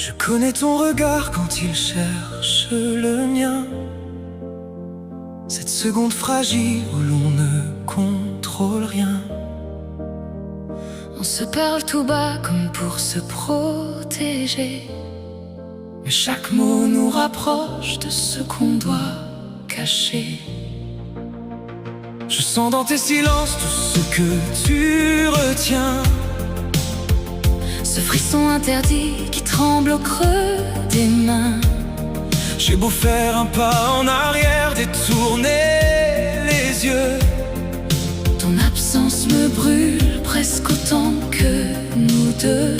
Je connais ton regard quand il cherche le mien. Cette seconde fragile où l'on ne contrôle rien. On se parle tout bas comme pour se protéger, Mais chaque mot nous rapproche de ce qu'on doit cacher. Je sens dans tes silences tout ce que tu retiens. ce frisson interdit qui tremble au creux des mains. J'ai beau faire un pas en arrière, détourner les yeux, Ton absence me brûle presque autant que nous deux.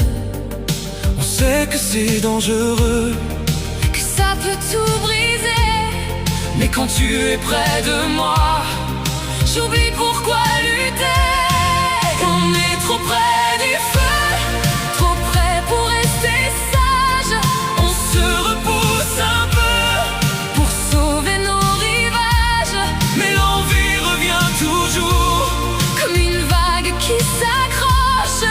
on sait que c'est dangereux, Que ça peut tout briser, mais quand tu es près de moi, j'oublie pourquoi lutter. on est trop près du feu, Trop près pour rester sage, on se repousse un peu, pour sauver nos rivages. mais l'envie revient toujours. Comme une vague qui s'accroche,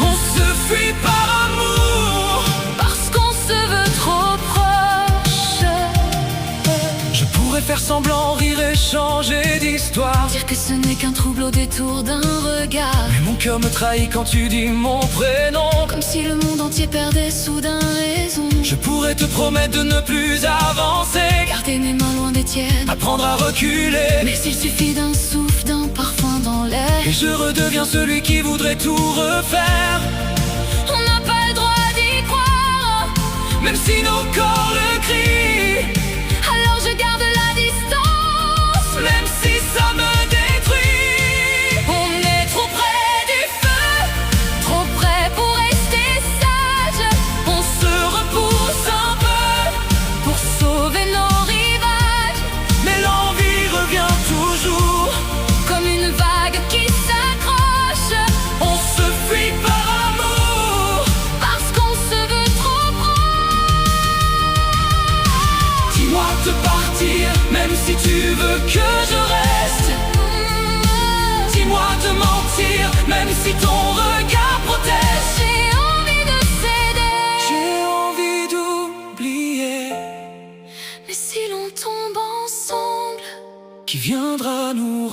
On se fuit par amour, parce qu'on se veut trop proche. je pourrais faire semblant, rire et changer d'histoire, Dire que ce n'est qu'un trouble au détour d'un regard. mais mon cœur me trahit quand tu dis mon prénom. Comme si le monde entier perdait soudain raison. Je pourrais te promettre de ne plus avancer, Garder mes mains loin des tiennes, apprendre à reculer, mais s'il suffit d'un souffle, d'un parfum dans l'air, et je redeviens celui qui voudrait tout refaire. on n'a pas le droit d'y croire. Même si nos corps le crient, Alors je garde la distance, même si ça me détruit. on est trop près du feu, trop près pour rester sage. On se repousse un peu, Pour sauver nos rivages, mais l'envie revient toujours. comme une vague qui s'accroche, On se fuit par amour, parce qu'on se veut trop proche. dis-moi de partir, même si tu veux que je reste. Dis-moi de mentir, même si ton regard protège. J'ai envie de céder, J'ai envie d'oublier, mais si l'on tombe ensemble, qui viendra nous